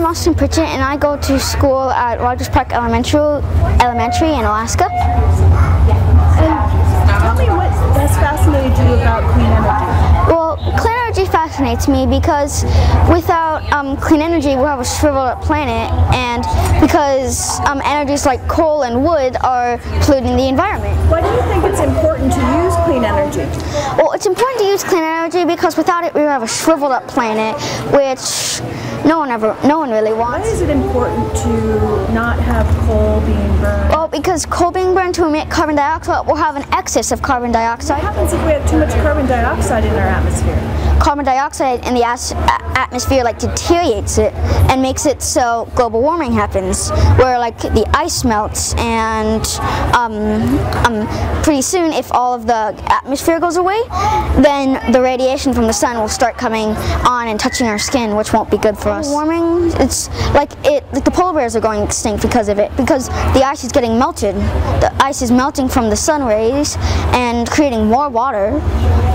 Austin Pritchett, and I go to school at Rogers Park Elementary in Alaska. Tell me what has fascinated you about clean energy. Well, clean energy fascinates me because without clean energy, we'll have a shriveled up planet, and because energies like coal and wood are polluting the environment. Why do you think it's important to use clean energy? Well, it's important to use clean energy because without it, we would have a shriveled up planet, which no one really wants. Why is it important to not have coal being burned? Well, because coal being burned to emit carbon dioxide will have an excess of carbon dioxide. What happens if we have too much carbon dioxide in our atmosphere? Carbon dioxide in the atmosphere deteriorates it and makes it so global warming happens, where the ice melts, and pretty soon, if all of the atmosphere goes away, then the radiation from the sun will start coming on and touching our skin, which won't be good for us. Warming, it's the polar bears are going extinct because of it, because the ice is getting melted. The ice is melting from the sun rays and creating more water,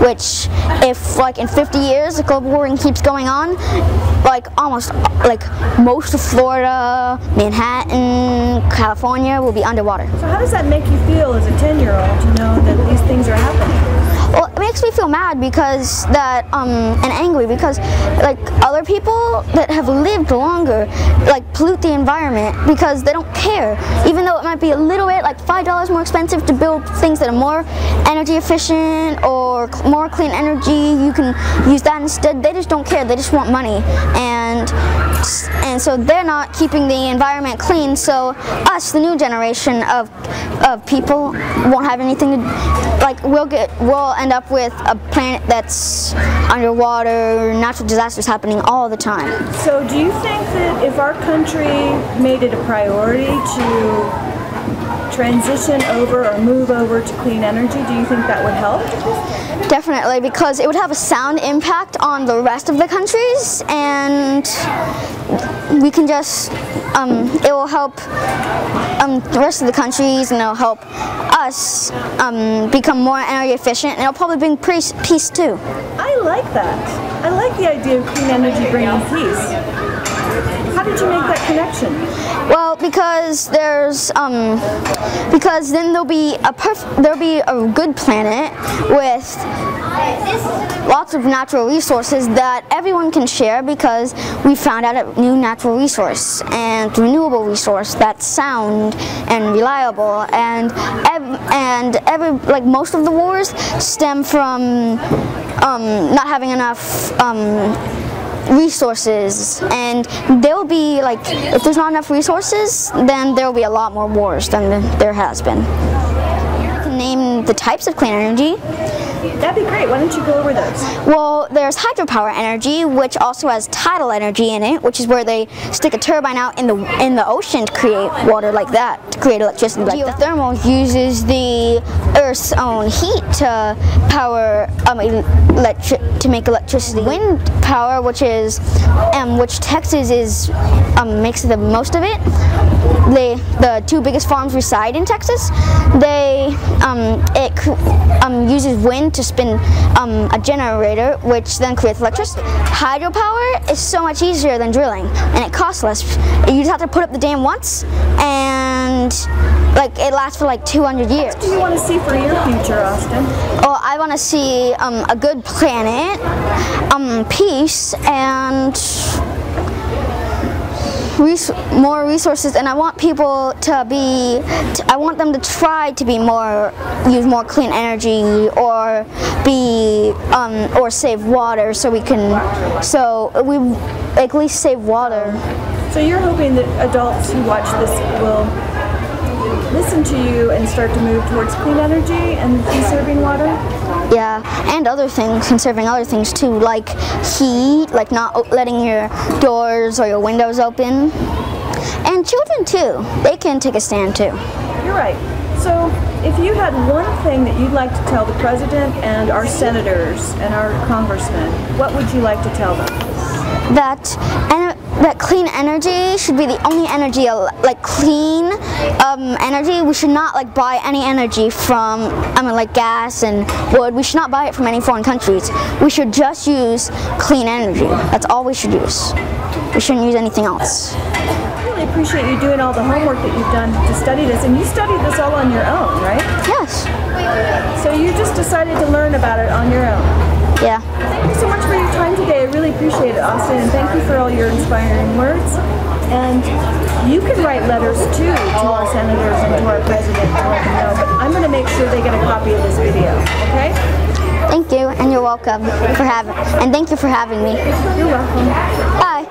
which if in 50 years the global warming keeps going on, most of Florida, Manhattan, California will be underwater. So how does that make you feel as a 10-year-old to know that these things are happening? Well, it makes me feel mad because and angry because other people that have lived longer pollute the environment because they don't care. Even though it might be a little bit $5 more expensive to build things that are more energy efficient or more clean energy, you can use that instead. They just don't care. They just want money, and so they're not keeping the environment clean. So us, the new generation of people, won't have anything to we'll end up with a planet that's underwater, natural disasters happening all the time. So do you think that if our country made it a priority to transition over or move over to clean energy, do you think that would help? Definitely, because it would have a sound impact on the rest of the countries, and we can just, it will help the rest of the countries, and it'll help us become more energy efficient, and it'll probably bring peace too. I like that. I like the idea of clean energy bringing peace. How did you make that connection? Well, because then there'll be a good planet with lots of natural resources that everyone can share, because we found out a new natural resource and renewable resource that's sound and reliable, and most of the wars stem from not having enough resources, and there'll be if there's not enough resources, then there'll be a lot more wars than there has been. You can name the types of clean energy. That'd be great. Why don't you go over those? Well, there's hydropower energy, which also has tidal energy in it, which is where they stick a turbine out in the ocean to create water like that, to create electricity like that. Geothermal uses the Earth's own heat to power to make electricity. Wind power, which Texas makes the most of it. The two biggest farms reside in Texas. It uses wind to spin a generator, which then creates electricity. Hydropower is so much easier than drilling, and it costs less. You just have to put up the dam once, and it lasts for 200 years. What do you want to see for your future, Austin? Well, I want to see a good planet, peace, and more resources, and I want people I want them to try to use more clean energy, or or save water, so we at least save water. So you're hoping that adults who watch this will listen to you and start to move towards clean energy and conserving water? Yeah, and other things, conserving other things too, like heat, not letting your doors or your windows open. And children too, they can take a stand too. You're right. So if you had one thing that you'd like to tell the president and our senators and our congressmen, what would you like to tell them? That clean energy should be the only energy, clean energy. We should not buy any energy from, gas and wood. We should not buy it from any foreign countries. We should just use clean energy. That's all we should use. we shouldn't use anything else. I really appreciate you doing all the homework that you've done to study this, and you studied this all on your own, right? Yes. So you just decided to learn about it on your own. Yeah. Thank you so much for your time today. I really appreciate it, Austin, and thank you for all your inspiring words. And you can write letters too to our senators and to our president to let them know, but I'm going to make sure they get a copy of this video, okay? Thank you, and you're welcome for having, and thank you for having me. You're welcome. Bye.